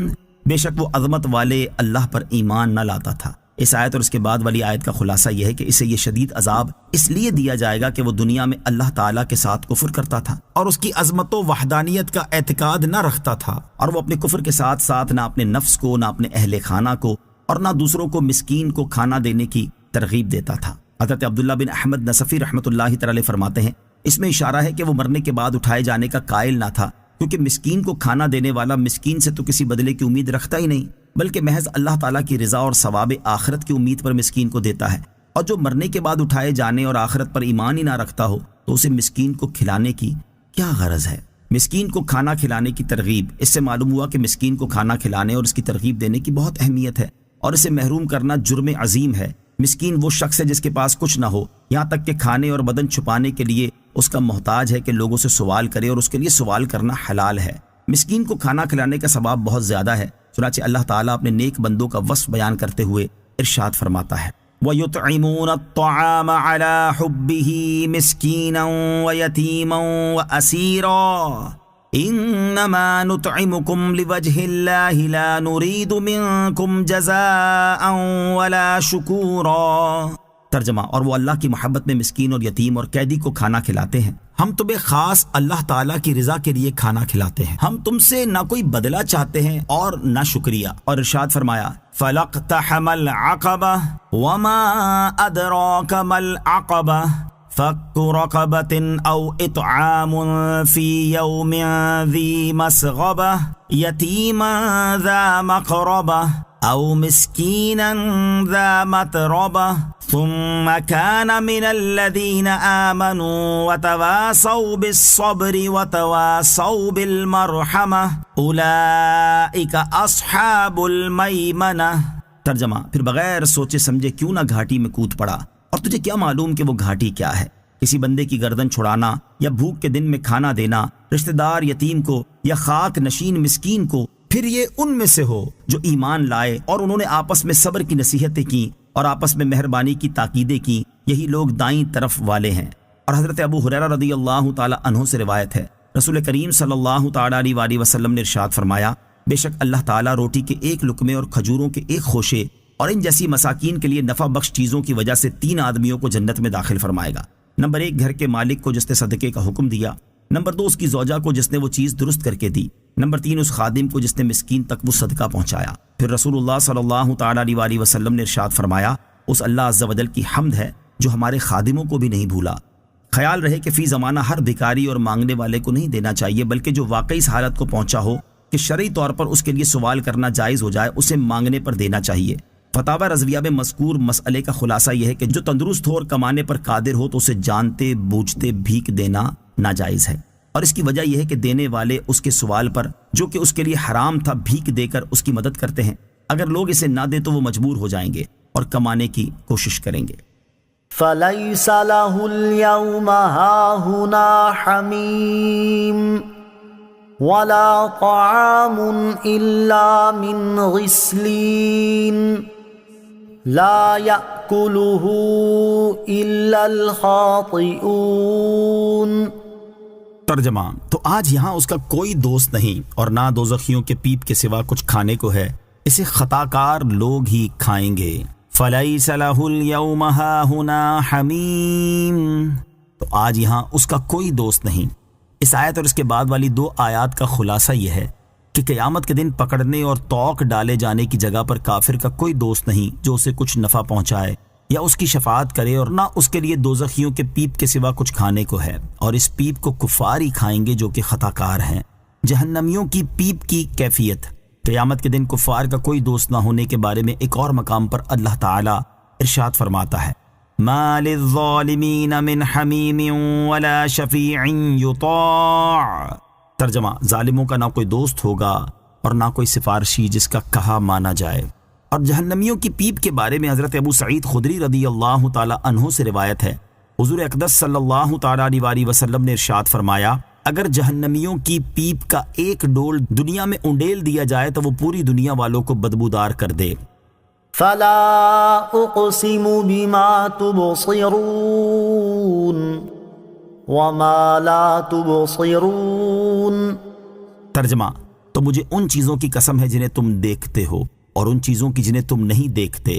بے شک وہ عظمت والے اللہ پر ایمان نہ لاتا تھا۔ اس آیت اور اس کے بعد والی آیت کا خلاصہ یہ ہے کہ اسے یہ شدید عذاب اس لیے دیا جائے گا کہ وہ دنیا میں اللہ تعالیٰ کے ساتھ کفر کرتا تھا اور اس کی عظمت و وحدانیت کا اعتقاد نہ رکھتا تھا، اور وہ اپنے کفر کے ساتھ ساتھ نہ اپنے نفس کو، نہ اپنے اہل خانہ کو اور نہ دوسروں کو مسکین کو کھانا دینے کی ترغیب دیتا تھا۔ حضرت عبداللہ بن احمد نصفی رحمۃ اللہ تعالی فرماتے ہیں اس میں اشارہ ہے کہ وہ مرنے کے بعد اٹھائے جانے کا قائل نہ تھا، کیونکہ مسکین کو کھانا دینے والا مسکین سے تو کسی بدلے کی امید رکھتا ہی نہیں، بلکہ محض اللہ تعالیٰ کی رضا اور ثواب آخرت کی امید پر مسکین کو دیتا ہے، اور جو مرنے کے بعد اٹھائے جانے اور آخرت پر ایمان ہی نہ رکھتا ہو تو اسے مسکین کو کھلانے کی کیا غرض ہے؟ مسکین کو کھانا کھلانے کی ترغیب، اس سے معلوم ہوا کہ مسکین کو کھانا کھلانے اور اس کی ترغیب دینے کی بہت اہمیت ہے، اور اسے محروم کرنا جرم عظیم ہے۔ مسکین وہ شخص ہے جس کے پاس کچھ نہ ہو، یہاں تک کہ کھانے اور بدن چھپانے کے لیے اس کا محتاج ہے کہ لوگوں سے سوال کرے، اور اس کے لیے سوال کرنا حلال ہے۔ مسکین کو کھانا کھلانے کا ثواب بہت زیادہ ہے، چنانچہ اللہ تعالیٰ اپنے نیک بندوں کا وصف بیان کرتے ہوئے ارشاد فرماتا ہے وَيُطْعِمُونَ الطَّعَامَ عَلَى حُبِّهِ مِسْكِينًا وَيَتِيمًا وَأَسِيرًا إِنَّمَا نُطْعِمُكُمْ لِوَجْهِ اللَّهِ لَا نُرِيدُ مِنكُمْ جَزَاءً وَلَا شُكُورًا۔ ترجمہ، اور وہ اللہ کی محبت میں مسکین اور یتیم اور قیدی کو کھانا کھلاتے ہیں۔ ہم تمہیں خاص اللہ تعالیٰ کی رضا کے لیے کھانا کھلاتے ہیں، ہم تم سے نہ کوئی بدلہ چاہتے ہیں اور نہ شکریہ۔ اور ارشاد فرمایا فَلَقْتَحَمَ الْعَقَبَةَ وَمَا أَدْرَاكَ مَا الْعَقَبَةُ فَكُّ رَقَبَةٍ أَوْ إِطْعَامٌ فِي يَوْمٍ ذِي مَسْغَبَةٍ يَتِيمًا ذَا مَقْرَبَةٍ أَوْ مِسْكِينًا ذَا مَتْرَبَةٍ ثم كان من الذين آمنوا وتواصوا بالصبر وتواصوا بالمرحمة أولئك أصحاب الميمنة۔ ترجمہ، پھر بغیر سوچے سمجھے کیوں نہ گھاٹی میں کود پڑا، اور تجھے کیا معلوم کہ وہ گھاٹی کیا ہے؟ کسی بندے کی گردن چھڑانا، یا بھوک کے دن میں کھانا دینا رشتہ دار یتیم کو یا خاک نشین مسکین کو، پھر یہ ان میں سے ہو جو ایمان لائے اور انہوں نے آپس میں صبر کی نصیحتیں کی اور آپس میں مہربانی کی تاکیدیں کی، یہی لوگ دائیں طرف والے ہیں۔ اور حضرت ابو ہریرہ رضی اللہ تعالی عنہ سے روایت ہے، رسول کریم صلی اللہ تعالی علیہ وآلہ وسلم نے ارشاد فرمایا، بے شک اللہ تعالیٰ روٹی کے ایک لقمے اور کھجوروں کے ایک خوشے اور ان جیسی مساکین کے لیے نفع بخش چیزوں کی وجہ سے 3 آدمیوں کو جنت میں داخل فرمائے گا۔ نمبر 1، گھر کے مالک کو جس نے صدقے کا حکم دیا۔ نمبر 2، اس کی زوجہ کو جس نے وہ چیز درست کر کے دی۔ نمبر 3، اس خادم کو جس نے مسکین تک وہ صدقہ پہنچایا۔ پھر رسول اللہ صلی اللہ تعالی علیہ وآلہ وسلم نے ارشاد فرمایا، اس اللہ عز و جل کی حمد ہے جو ہمارے خادموں کو بھی نہیں بھولا۔ خیال رہے کہ فی زمانہ ہر بھکاری اور مانگنے والے کو نہیں دینا چاہیے، بلکہ جو واقعی اس حالت کو پہنچا ہو کہ شرعی طور پر اس کے لیے سوال کرنا جائز ہو جائے، اسے مانگنے پر دینا چاہیے۔ فتاوی رضویہ میں مذکور مسئلے کا خلاصہ یہ ہے کہ جو تندرست ہو اور کمانے پر قادر ہو تو اسے جانتے بوجھتے بھیک دینا ناجائز ہے، اور اس کی وجہ یہ ہے کہ دینے والے اس کے سوال پر جو کہ اس کے لیے حرام تھا بھیک دے کر اس کی مدد کرتے ہیں۔ اگر لوگ اسے نہ دے تو وہ مجبور ہو جائیں گے اور کمانے کی کوشش کریں گے۔ فَلَيْسَ لَهُ الْيَوْمَ هَاهُنَا حَمِيمٌ وَلَا طَعَامٌ إِلَّا مِنْ غِسْلِينٍ لَا يَأْكُلُهُ إِلَّا الْخَاطِئُونَ۔ ترجمہ، تو آج یہاں اس کا کوئی دوست نہیں اور نہ دوزخیوں کے پیپ کے سوا کچھ کھانے کو ہے، اسے خطاکار لوگ ہی کھائیں گے۔ فَلَيْسَ لَهُ الْيَوْمَ هَاهُنَا حَمِيمٌ، تو آج یہاں اس کا کوئی دوست نہیں۔ اس آیت اور اس کے بعد والی 2 آیات کا خلاصہ یہ ہے کہ قیامت کے دن پکڑنے اور توق ڈالے جانے کی جگہ پر کافر کا کوئی دوست نہیں جو اسے کچھ نفع پہنچائے یا اس کی شفاعت کرے، اور نہ اس کے لیے دوزخیوں کے پیپ کے سوا کچھ کھانے کو ہے، اور اس پیپ کو کفار ہی کھائیں گے جو کہ خطاکار ہیں۔ جہنمیوں کی پیپ کی کیفیت۔ قیامت کے دن کفار کا کوئی دوست نہ ہونے کے بارے میں ایک اور مقام پر اللہ تعالیٰ ارشاد فرماتا ہے، مَا لِلظَّالِمِينَ مِنْ حَمِيمٍ وَلَا شَفِيعٍ يُطَاعُ۔ ترجمہ، ظالموں کا نہ کوئی دوست ہوگا اور نہ کوئی سفارشی جس کا کہا مانا جائے۔ اور جہنمیوں کی پیپ کے بارے میں حضرت ابو سعید خدری رضی اللہ تعالی عنہ سے روایت ہے، حضور اقدس صلی اللہ تعالی علیہ وسلم نے ارشاد فرمایا، اگر جہنمیوں کی پیپ کا ایک ڈول دنیا میں انڈیل دیا جائے تو وہ پوری دنیا والوں کو بدبودار کر دے۔ فلا اقسم بما تبصرون وما لا تبصرون۔ ترجمہ، تو مجھے ان چیزوں کی قسم ہے جنہیں تم دیکھتے ہو اور ان چیزوں کی جنہیں تم نہیں دیکھتے۔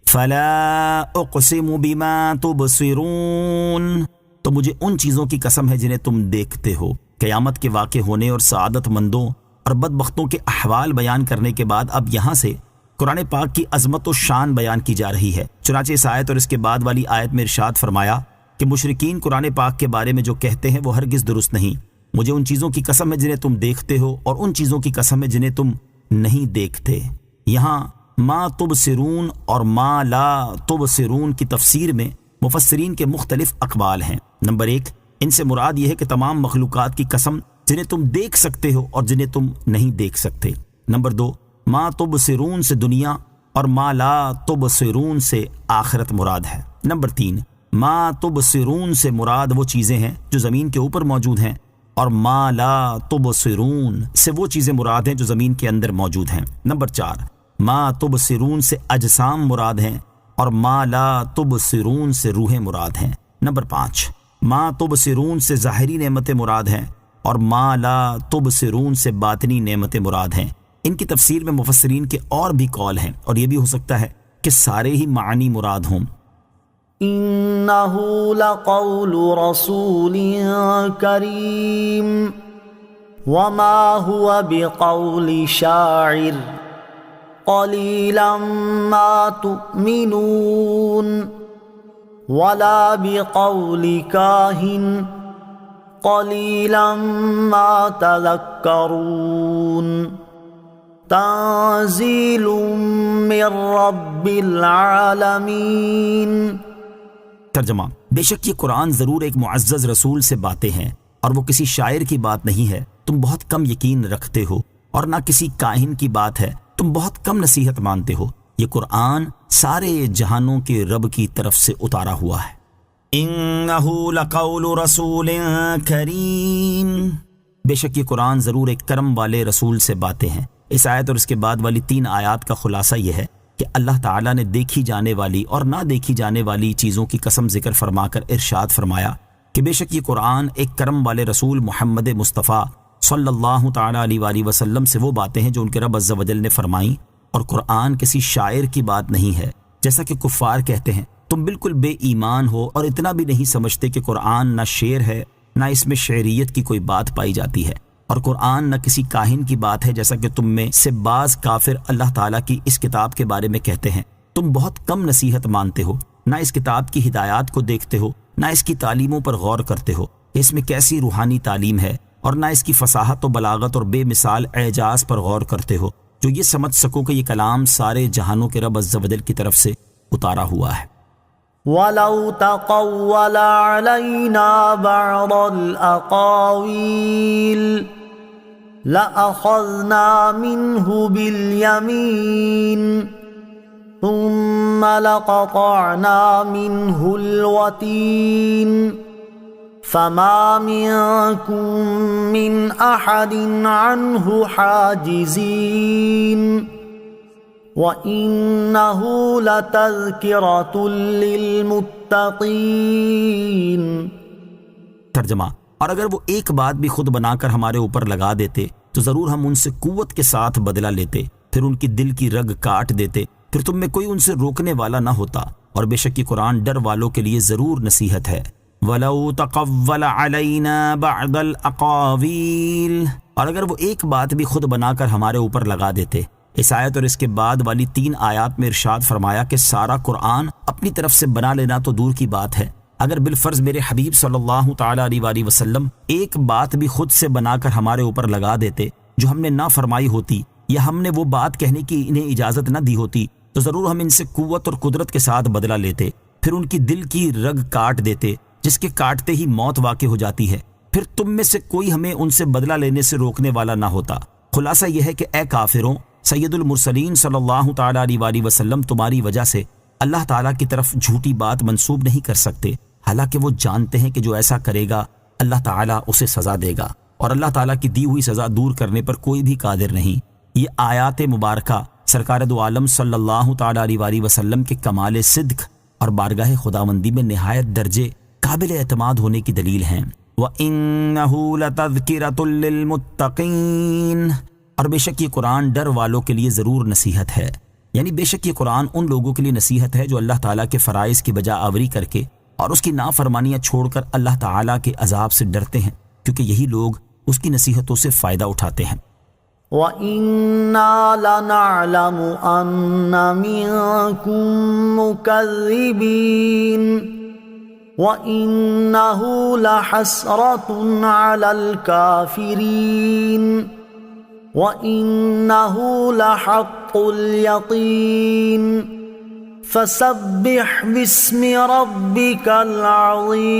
فلا اقسم بما تبصرون، تو مجھے ان چیزوں کی قسم ہے جنہیں تم دیکھتے ہو۔ قیامت کے واقع ہونے اور سعادت مندوں اور بدبختوں کے احوال بیان کرنے کے بعد اب یہاں سے قرآن پاک کی عظمت و شان بیان کی جا رہی ہے۔ چنانچہ اس آیت اور اس کے بعد والی آیت میں ارشاد فرمایا کہ مشرکین قرآن پاک کے بارے میں جو کہتے ہیں وہ ہرگز درست نہیں۔ مجھے ان چیزوں کی قسم ہے جنہیں تم دیکھتے ہو اور ان چیزوں کی قسم ہے جنہیں تم نہیں دیکھتے۔ یہاں ما تبصرون اور ما لا تبصرون کی تفسیر میں مفسرین کے مختلف اقوال ہیں۔ نمبر 1، ان سے مراد یہ ہے کہ تمام مخلوقات کی قسم جنہیں تم دیکھ سکتے ہو اور جنہیں تم نہیں دیکھ سکتے۔ نمبر 2، ما تبصرون سے دنیا اور ما لا تبصرون سے آخرت مراد ہے۔ نمبر 3، ما تبصرون سے مراد وہ چیزیں ہیں جو زمین کے اوپر موجود ہیں، اور ما لا تبصرون سے وہ چیزیں مراد ہیں جو زمین کے اندر موجود ہیں۔ نمبر 4، ما تبصرون سے اجسام مراد ہیں اور ما لا تبصرون سے روحیں مراد ہیں۔ نمبر 5، ما تبصرون سے ظاہری نعمتیں مراد ہیں اور ما لا تبصرون سے باطنی نعمتیں مراد ہیں۔ ان کی تفسیر میں مفسرین کے اور بھی قول ہیں، اور یہ بھی ہو سکتا ہے کہ سارے ہی معنی مراد ہوں۔ إنه لقول رسول كريم وما هو بقول شاعر قليلا ما تؤمنون ولا بقول كاهن قليلا ما تذكرون تنزيل من رب العالمين۔ ترجمہ، بے شک یہ قرآن ضرور ایک معزز رسول سے باتیں ہیں اور وہ کسی شاعر کی بات نہیں ہے، تم بہت کم یقین رکھتے ہو، اور نہ کسی کاہن کی بات ہے، تم بہت کم نصیحت مانتے ہو۔ یہ قرآن سارے جہانوں کے رب کی طرف سے اتارا ہوا ہے۔ انہ لقول رسول کریم، بے شک یہ قرآن ضرور ایک کرم والے رسول سے باتیں ہیں۔ اس آیت اور اس کے بعد والی 3 آیات کا خلاصہ یہ ہے کہ اللہ تعالیٰ نے دیکھی جانے والی اور نہ دیکھی جانے والی چیزوں کی قسم ذکر فرما کر ارشاد فرمایا کہ بے شک یہ قرآن ایک کرم والے رسول محمد مصطفیٰ صلی اللہ تعالیٰ علیہ وآلہ وسلم سے وہ باتیں ہیں جو ان کے رب عز و جل نے فرمائیں، اور قرآن کسی شاعر کی بات نہیں ہے، جیسا کہ کفار کہتے ہیں تم بالکل بے ایمان ہو اور اتنا بھی نہیں سمجھتے کہ قرآن نہ شعر ہے، نہ اس میں شعریت کی کوئی بات پائی جاتی ہے، اور قرآن نہ کسی کاہن کی بات ہے، جیسا کہ تم میں سے بعض کافر اللہ تعالیٰ کی اس کتاب کے بارے میں کہتے ہیں تم بہت کم نصیحت مانتے ہو، نہ اس کتاب کی ہدایات کو دیکھتے ہو، نہ اس کی تعلیموں پر غور کرتے ہو، اس میں کیسی روحانی تعلیم ہے، اور نہ اس کی فصاحت و بلاغت اور بے مثال اعجاز پر غور کرتے ہو، جو یہ سمجھ سکو کہ یہ کلام سارے جہانوں کے رب عز و جل کی طرف سے اتارا ہوا ہے۔ وَلَوْ تَقَوَّلَ عَلَيْنَا بَعْضَ الْأَقَاوِيلِ لَأَخَذْنَا مِنْهُ بِالْيَمِينِ ثُمَّ لَقَطَعْنَا مِنْهُ الْوَتِينَ فَمَا مِنْكُمْ مِنْ أَحَدٍ عَنْهُ حَاجِزِينَ وَإِنَّهُ لَتَذْكِرَةٌ لِّلْمُتَّقِينَ۔ ترجمہ، اور اگر وہ ایک بات بھی خود بنا کر ہمارے اوپر لگا دیتے تو ضرور ہم ان سے قوت کے ساتھ بدلہ لیتے، پھر ان کی دل کی رگ کاٹ دیتے، پھر تم میں کوئی ان سے روکنے والا نہ ہوتا، اور بے شک یہ قرآن ڈر والوں کے لیے ضرور نصیحت ہے۔ وَلَوْ تَقَوَّلَ عَلَيْنَا بَعْضَ الْأَقَاوِيلِ، اور اگر وہ ایک بات بھی خود بنا کر ہمارے اوپر لگا دیتے۔ اس آیت اور اس کے بعد والی 3 آیات میں ارشاد فرمایا کہ سارا قرآن اپنی طرف سے بنا لینا تو دور کی بات ہے، اگر بالفرض میرے حبیب صلی اللہ تعالیٰ علیہ وآلہ وسلم ایک بات بھی خود سے بنا کر ہمارے اوپر لگا دیتے جو ہم نے نہ فرمائی ہوتی، یا ہم نے وہ بات کہنے کی انہیں اجازت نہ دی ہوتی، تو ضرور ہم ان سے قوت اور قدرت کے ساتھ بدلہ لیتے، پھر ان کی دل کی رگ کاٹ دیتے، جس کے کاٹتے ہی موت واقع ہو جاتی ہے، پھر تم میں سے کوئی ہمیں ان سے بدلہ لینے سے روکنے والا نہ ہوتا۔ خلاصہ یہ ہے کہ اے کافروں، سید المرسلین صلی اللہ تعالیٰ علیہ وآلہ وسلم تمہاری وجہ سے اللہ تعالیٰ کی طرف جھوٹی بات منسوب نہیں کر سکتے، حالانکہ وہ جانتے ہیں کہ جو ایسا کرے گا اللہ تعالیٰ اسے سزا دے گا، اور اللہ تعالیٰ کی دی ہوئی سزا دور کرنے پر کوئی بھی قادر نہیں۔ یہ آیات مبارکہ سرکار دو عالم صلی اللہ تعالیٰ علیہ وآلہ وسلم کے کمال صدق اور بارگاہ خداوندی میں نہایت درجے قابل اعتماد ہونے کی دلیل ہیں۔ وَإِنَّهُ لَتَذْكِرَةٌ لِّلْمُتَّقِينَ، اور بے شک یہ قرآن ڈر والوں کے لیے ضرور نصیحت ہے، یعنی بے شک یہ قرآن ان لوگوں کے لیے نصیحت ہے جو اللہ تعالیٰ کے فرائض کی بجا آوری کر کے اور اس کی نافرمانیاں چھوڑ کر اللہ تعالیٰ کے عذاب سے ڈرتے ہیں، کیونکہ یہی لوگ اس کی نصیحتوں سے فائدہ اٹھاتے ہیں۔ وَإِنَّا لَنَعْلَمُ أَنَّ مِنكُم مُّكَذِّبِينَ وَإِنَّهُ لَحَسْرَةٌ عَلَى الْكَافِرِينَ وَإِنَّهُ لَحَقٌّ حق اليقين فسبح باسم ربك العظيم۔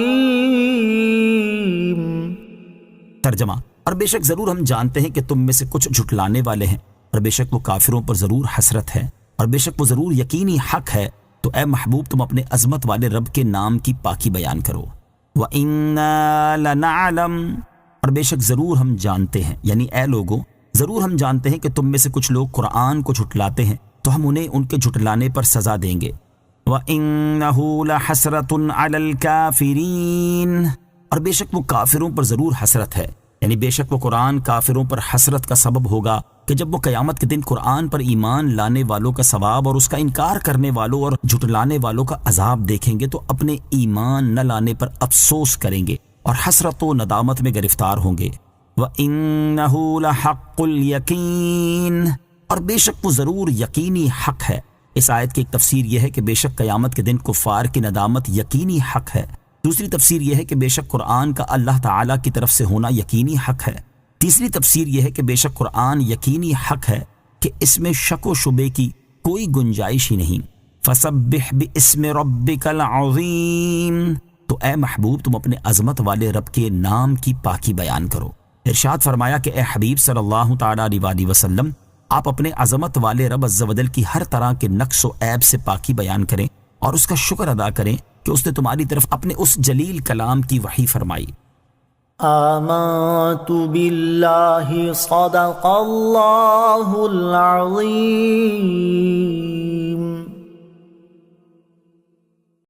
ترجمہ، اور بے شک ضرور ہم جانتے ہیں کہ تم میں سے کچھ جھٹلانے والے ہیں، اور بے شک وہ کافروں پر ضرور حسرت ہے، اور بے شک وہ ضرور یقینی حق ہے، تو اے محبوب تم اپنے عظمت والے رب کے نام کی پاکی بیان کرو۔ وَإِنَّا لَنَعْلَمُ، اور بے شک ضرور ہم جانتے ہیں، یعنی اے لوگوں ضرور ہم جانتے ہیں کہ تم میں سے کچھ لوگ قرآن کو جھٹلاتے ہیں، تو ہم انہیں ان کے جھٹلانے پر سزا دیں گے۔ وَإِنَّهُ لَحَسْرَةٌ عَلَى الْكَافِرِينَ، اور بے شک وہ کافروں پر ضرور حسرت ہے، یعنی بے شک وہ قرآن کافروں پر حسرت کا سبب ہوگا کہ جب وہ قیامت کے دن قرآن پر ایمان لانے والوں کا ثواب اور اس کا انکار کرنے والوں اور جھٹلانے والوں کا عذاب دیکھیں گے تو اپنے ایمان نہ لانے پر افسوس کریں گے اور حسرت و ندامت میں گرفتار ہوں گے۔ وَإِنَّهُ لَحَقُّ الْيَقِينِ، اور بے شک وہ ضرور یقینی حق ہے۔ اس آیت کی ایک تفسیر یہ ہے کہ بے شک قیامت کے دن کفار کی ندامت یقینی حق ہے۔ دوسری تفسیر یہ ہے کہ بے شک قرآن کا اللہ تعالیٰ کی طرف سے ہونا یقینی حق ہے۔ تیسری تفسیر یہ ہے کہ بے شک قرآن یقینی حق ہے کہ اس میں شک و شبے کی کوئی گنجائش ہی نہیں۔ فَسَبِّحْ بِاسْمِ رَبِّكَ الْعَظِيمِ، تو اے محبوب تم اپنے عظمت والے رب کے نام کی پاکی بیان کرو۔ ارشاد فرمایا کہ اے حبیب صلی اللہ تعالیٰ علیہ وسلم، آپ اپنے عظمت والے رب عز و جل کی ہر طرح کے نقص و عیب سے پاکی بیان کریں اور اس کا شکر ادا کریں کہ اس نے تمہاری طرف اپنے اس جلیل کلام کی وحی فرمائی۔ آمنت باللہ صدق اللہ العظیم۔